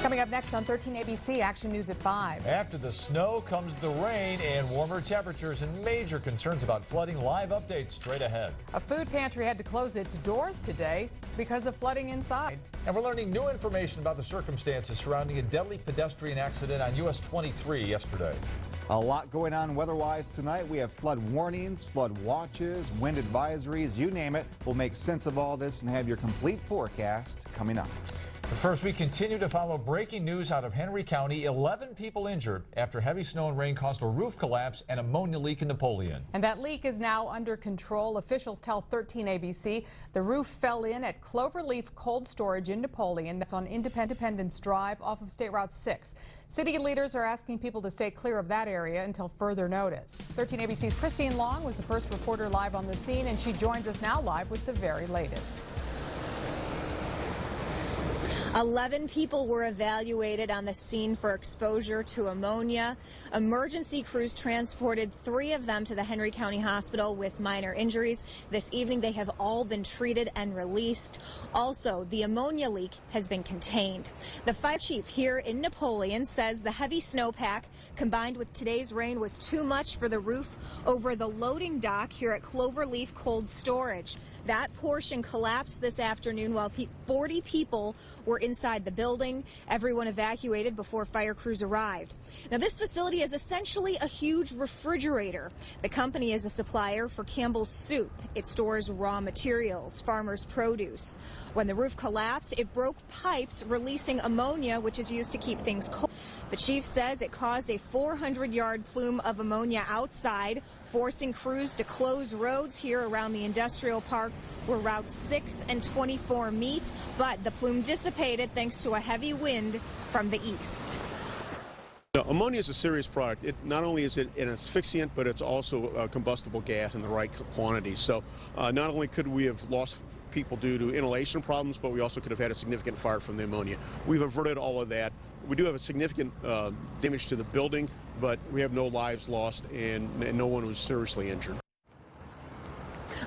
Coming up next on 13 ABC, Action News at 5. After the snow comes the rain and warmer temperatures and major concerns about flooding. Live updates straight ahead. A food pantry had to close its doors today because of flooding inside. And we're learning new information about the circumstances surrounding a deadly pedestrian accident on US 23 yesterday. A lot going on weather-wise tonight. We have flood warnings, flood watches, wind advisories, you name it. We'll make sense of all this and have your complete forecast coming up. But first, we continue to follow breaking news out of Henry County. 11 people injured after heavy snow and rain caused a roof collapse and ammonia leak in Napoleon. And that leak is now under control. Officials tell 13 ABC the roof fell in at Cloverleaf Cold Storage in Napoleon. That's on Independence Drive off of State Route 6. City leaders are asking people to stay clear of that area until further notice. 13 ABC's Christine Long was the first reporter live on the scene, and she joins us now live with the very latest. 11 people were evaluated on the scene for exposure to ammonia. Emergency crews transported 3 of them to the Henry County Hospital with minor injuries. This evening, they have all been treated and released. Also, the ammonia leak has been contained. The fire chief here in Napoleon says the heavy snowpack combined with today's rain was too much for the roof over the loading dock here at Cloverleaf Cold Storage. That portion collapsed this afternoon while 40 people were inside the building. Everyone evacuated before fire crews arrived. Now, this facility is essentially a huge refrigerator. The company is a supplier for Campbell's Soup. It stores raw materials, farmers' produce. When the roof collapsed, it broke pipes releasing ammonia, which is used to keep things cold. The chief says it caused a 400-yard plume of ammonia outside, forcing crews to close roads here around the industrial park where routes 6 and 24 meet. But the plume dissipated thanks to a heavy wind from the east. Ammonia is a serious product. Not only is it an asphyxiant, but it's also a combustible gas in the right quantity. So not only could we have lost people due to inhalation problems, but we also could have had a significant fire from the ammonia. We've averted all of that. We do have a significant damage to the building, but we have no lives lost and no one was seriously injured.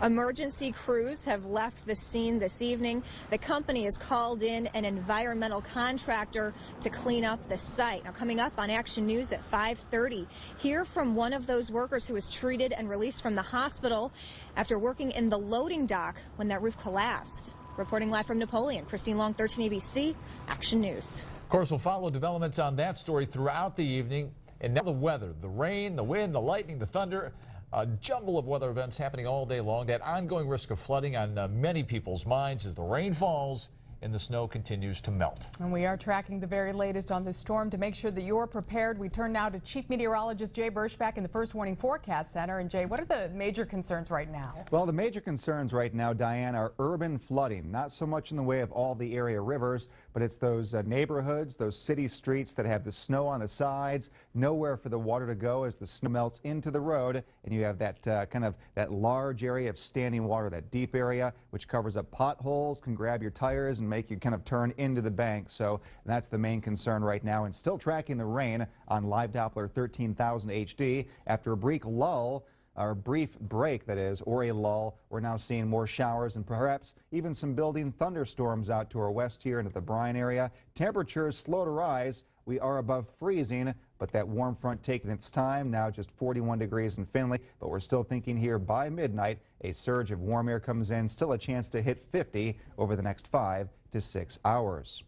Emergency crews have left the scene this evening. The company has called in an environmental contractor to clean up the site. Now, coming up on Action News at 5:30, hear from one of those workers who was treated and released from the hospital after working in the loading dock when that roof collapsed. Reporting live from Napoleon, Christine Long, 13 ABC, Action News. Of course, we'll follow developments on that story throughout the evening. And now the weather, the rain, the wind, the lightning, the thunder. A jumble of weather events happening all day long. That ongoing risk of flooding on many people's minds as the rain falls and the snow continues to melt. And we are tracking the very latest on this storm to make sure that you're prepared. We turn now to Chief Meteorologist Jay Burschback in the First Warning Forecast Center. And Jay, what are the major concerns right now? Well, the major concerns right now, Diane, are urban flooding. Not so much in the way of all the area rivers, but it's those neighborhoods, those city streets that have the snow on the sides, nowhere for the water to go as the snow melts into the road, and you have that that large area of standing water, that deep area, which covers up potholes, can grab your tires and make you kind of turn into the bank. So that's the main concern right now, and still tracking the rain on Live Doppler 13,000 HD. After a brief lull, or brief break, that is, or a lull, we're now seeing more showers and perhaps even some building thunderstorms out to our west here into the Bryan area. Temperatures slow to rise. We are above freezing, but that warm front taking its time, now just 41 degrees in Findlay, but we're still thinking here by midnight a surge of warm air comes in, still a chance to hit 50 over the next 5 to 6 hours.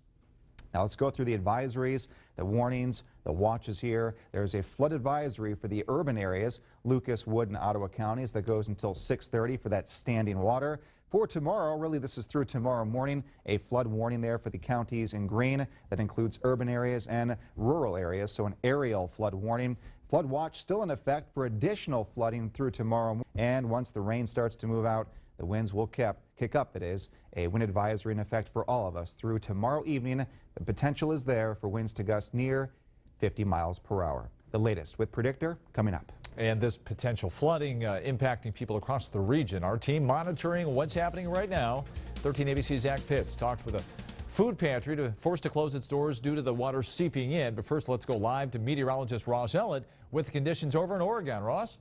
Now let's go through the advisories, the warnings, the watches here. There's a flood advisory for the urban areas, Lucas, Wood, and Ottawa counties, that goes until 6:30 for that standing water. For tomorrow, really this is through tomorrow morning, a flood warning there for the counties in green. That includes urban areas and rural areas, so an aerial flood warning. Flood watch still in effect for additional flooding through tomorrow. And once the rain starts to move out, the winds will kick up, that is. A wind advisory in effect for all of us through tomorrow evening. The potential is there for winds to gust near 50 miles per hour. The latest with Predictor coming up. And this potential flooding impacting people across the region. Our team monitoring what's happening right now. 13 ABC's Zach Pitts talked with a food pantry forced to close its doors due to the water seeping in. But first, let's go live to meteorologist Ross Ellett with the conditions over in Oregon. Ross?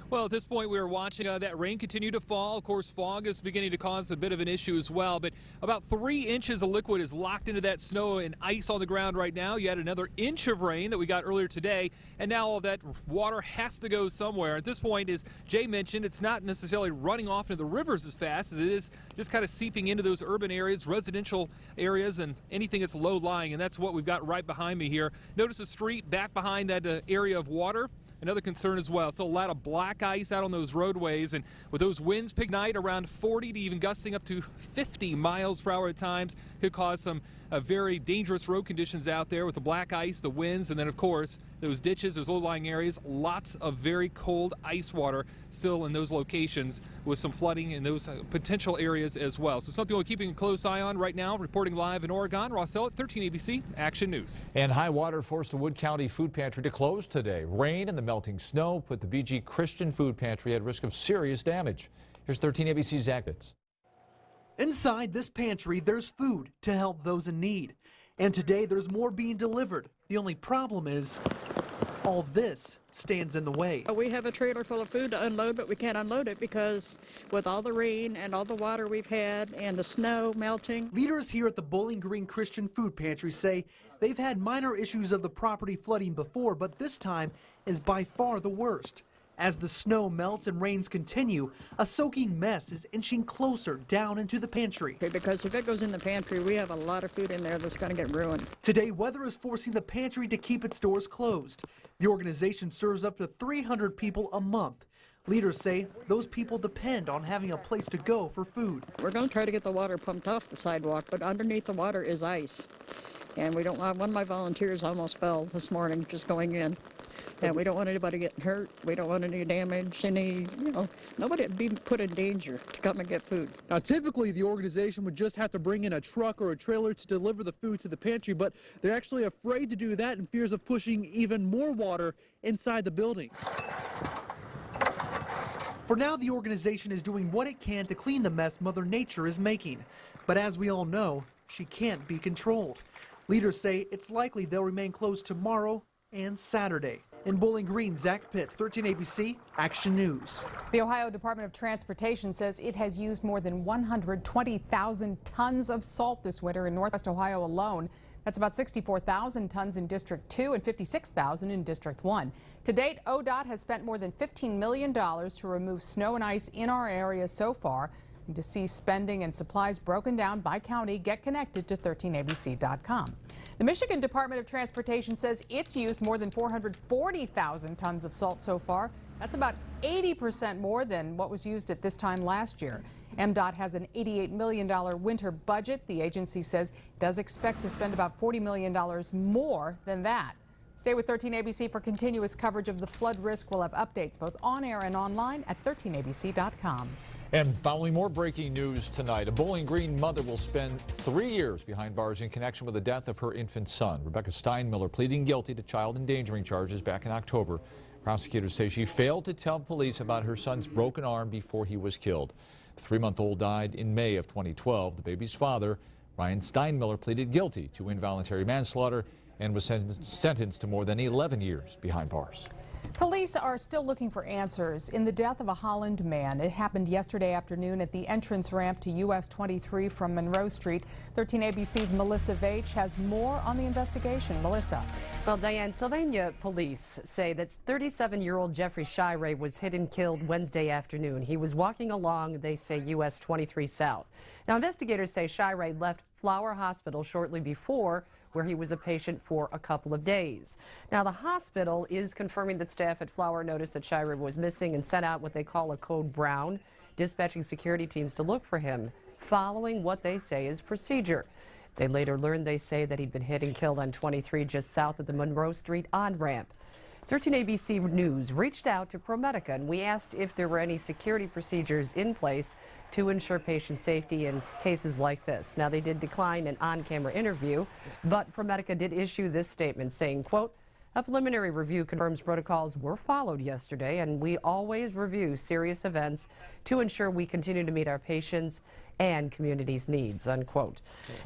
Well, at this point, we are watching that rain continue to fall. Of course, fog is beginning to cause a bit of an issue as well, but about 3 inches of liquid is locked into that snow and ice on the ground right now. You had another inch of rain that we got earlier today, and now all that water has to go somewhere. At this point, as Jay mentioned, it's not necessarily running off into the rivers as fast as it is just kind of seeping into those urban areas, residential areas, and anything that's low-lying, and that's what we've got right behind me here. Notice the street back behind that area of water. Another concern as well. So a lot of black ice out on those roadways, and with those winds peak night around 40 to even gusting up to 50 miles per hour at times, could cause some very dangerous road conditions out there with the black ice, the winds, and then of course those ditches, those low-lying areas. Lots of very cold ice water still in those locations with some flooding in those potential areas as well. So something we're keeping a close eye on right now. Reporting live in Oregon, Ross Ellett, 13 ABC Action News. And high water forced a Wood County food pantry to close today. Rain and the melting snow put the BG Christian Food Pantry at risk of serious damage. Here's 13 ABC's Zach Bitts. Inside this pantry, there's food to help those in need. And today, there's more being delivered. The only problem is all this stands in the way. We have a trailer full of food to unload, but we can't unload it because with all the rain and all the water we've had and the snow melting. Leaders here at the Bowling Green Christian Food Pantry say they've had minor issues of the property flooding before, but this time is by far the worst. As the snow melts and rains continue, a soaking mess is inching closer down into the pantry. Because if it goes in the pantry, we have a lot of food in there that's going to get ruined. Today, weather is forcing the pantry to keep its doors closed. The organization serves up to 300 people a month. Leaders say those people depend on having a place to go for food. We're going to try to get the water pumped off the sidewalk, but underneath the water is ice. And we don't want, one of my volunteers almost fell this morning just going in. And we don't want anybody getting hurt. We don't want any damage, nobody to be put in danger to come and get food. Now, typically, the organization would just have to bring in a truck or a trailer to deliver the food to the pantry, but they're actually afraid to do that in fears of pushing even more water inside the building. For now, the organization is doing what it can to clean the mess Mother Nature is making. But as we all know, she can't be controlled. Leaders say it's likely they'll remain closed tomorrow and Saturday. In Bowling Green, Zach Pitts, 13 ABC Action News. The Ohio Department of Transportation says it has used more than 120,000 tons of salt this winter in Northwest Ohio alone. That's about 64,000 tons in District 2 and 56,000 in District 1. To date, ODOT has spent more than $15 million to remove snow and ice in our area so far. And to see spending and supplies broken down by county, get connected to 13abc.com. The Michigan Department of Transportation says it's used more than 440,000 tons of salt so far. That's about 80% more than what was used at this time last year. MDOT has an $88 million winter budget. The agency says it does expect to spend about $40 million more than that. Stay with 13ABC for continuous coverage of the flood risk. We'll have updates both on air and online at 13abc.com. And following more breaking news tonight, a Bowling Green mother will spend 3 years behind bars in connection with the death of her infant son. Rebecca Steinmiller pleading guilty to child endangering charges back in October. Prosecutors say she failed to tell police about her son's broken arm before he was killed. The 3-month-old died in May of 2012. The baby's father, Ryan Steinmiller, pleaded guilty to involuntary manslaughter and was sentenced to more than 11 years behind bars. Police are still looking for answers in the death of a Holland man. It happened yesterday afternoon at the entrance ramp to US 23 from Monroe Street. 13 ABC's Melissa Veitch has more on the investigation. Melissa. Well, Diane, Sylvania police say that 37-year-old Jeffrey Shirey was hit and killed Wednesday afternoon. He was walking along, they say, US 23 South. Now, investigators say Shirey left Flower Hospital shortly before, where he was a patient for a couple of days. Now, the hospital is confirming that staff at Flower noticed that Shirey was missing and sent out what they call a code brown, dispatching security teams to look for him, following what they say is procedure. They later learned, they say, that he'd been hit and killed on 23 just south of the Monroe Street on-ramp. 13 ABC News reached out to ProMedica, and we asked if there were any security procedures in place to ensure patient safety in cases like this. Now, they did decline an on-camera interview, but ProMedica did issue this statement saying, quote, a preliminary review confirms protocols were followed yesterday, and we always review serious events to ensure we continue to meet our patients and community's needs, unquote.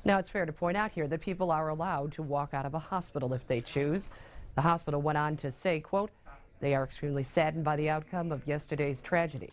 Now, it's fair to point out here that people are allowed to walk out of a hospital if they choose. The hospital went on to say, quote, They are extremely saddened by the outcome of yesterday's tragedy.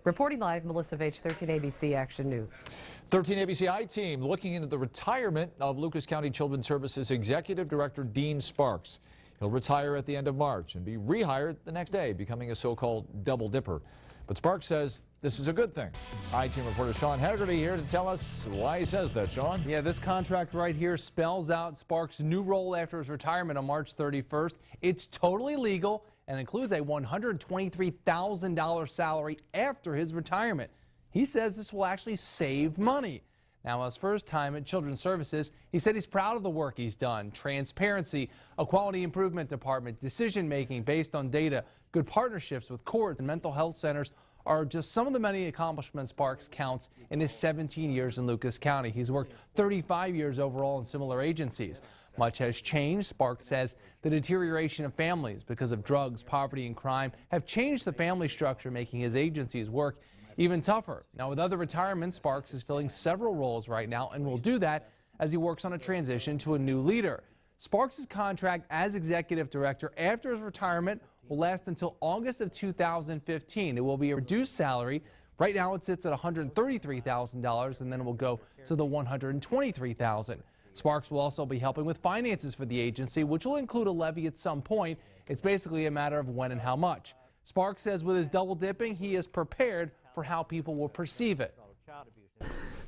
Reporting live, Melissa Veitch, 13 ABC Action News. 13 ABC I-Team looking into the retirement of Lucas County Children's Services Executive Director Dean Sparks. He'll retire at the end of March and be rehired the next day, becoming a so-called double dipper. But Sparks says this is a good thing. I-Team reporter Sean Haggerty here to tell us why he says that. Sean? Yeah, this contract right here spells out Sparks' new role after his retirement on March 31st. It's totally legal and includes a $123,000 salary after his retirement. He says this will actually save money. Now, his first time at Children's Services, he said he's proud of the work he's done. Transparency, a quality improvement department, decision-making based on data, good partnerships with courts and mental health centers are just some of the many accomplishments Sparks counts in his 17 years in Lucas County. He's worked 35 years overall in similar agencies. Much has changed. Sparks says the deterioration of families because of drugs, poverty, and crime have changed the family structure, making his agency's work even tougher. Now, with other retirements, Sparks is filling several roles right now and will do that as he works on a transition to a new leader. Sparks' contract as executive director after his retirement will last until August of 2015. It will be a reduced salary. Right now it sits at $133,000 and then it will go to the $123,000. Sparks will also be helping with finances for the agency, which will include a levy at some point. It's basically a matter of when and how much. Sparks says with his double dipping, he is prepared for how people will perceive it.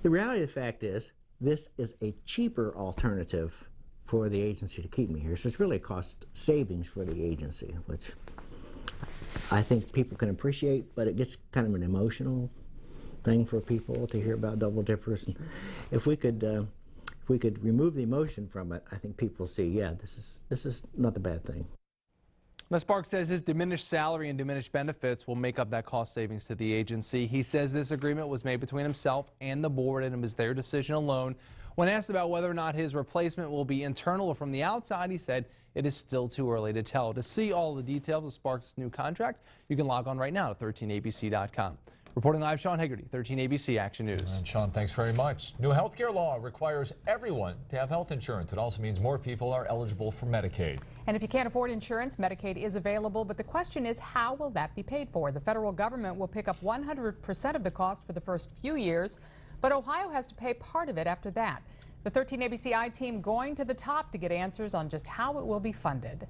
The reality of the fact is, this is a cheaper alternative for the agency to keep me here. So it's really a cost savings for the agency, which I think people can appreciate, but it gets kind of an emotional thing for people to hear about double dippers. And if we could remove the emotion from it, I think people see, yeah, this is not a bad thing. Now, Sparks says his diminished salary and diminished benefits will make up that cost savings to the agency. He says this agreement was made between himself and the board, and it was their decision alone. When asked about whether or not his replacement will be internal or from the outside, he said it is still too early to tell. To see all the details of Sparks' new contract, you can log on right now to 13abc.com. Reporting live, Sean Haggerty, 13 ABC Action News. And Sean, thanks very much. New health care law requires everyone to have health insurance. It also means more people are eligible for Medicaid. And if you can't afford insurance, Medicaid is available, but the question is, how will that be paid for? The federal government will pick up 100% of the cost for the first few years, but Ohio has to pay part of it after that. The 13 ABC I-Team going to the top to get answers on just how it will be funded.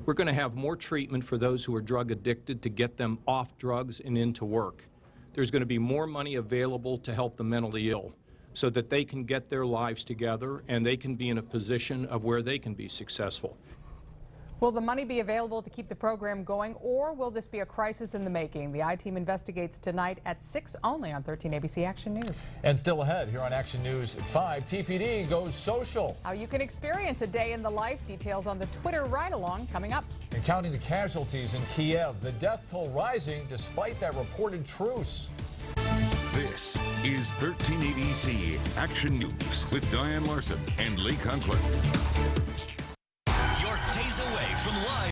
We're going to have more treatment for those who are drug addicted to get them off drugs and into work. There's going to be more money available to help the mentally ill so that they can get their lives together and they can be in a position of where they can be successful. Will the money be available to keep the program going, or will this be a crisis in the making? The I-Team investigates tonight at 6 only on 13 ABC Action News. And still ahead here on Action News at 5, TPD goes social. How you can experience a day in the life. Details on the Twitter ride-along coming up. And counting the casualties in Kiev, the death toll rising despite that reported truce. This is 13 ABC Action News with Diane Larson and Lee Conklin. You're days away from live.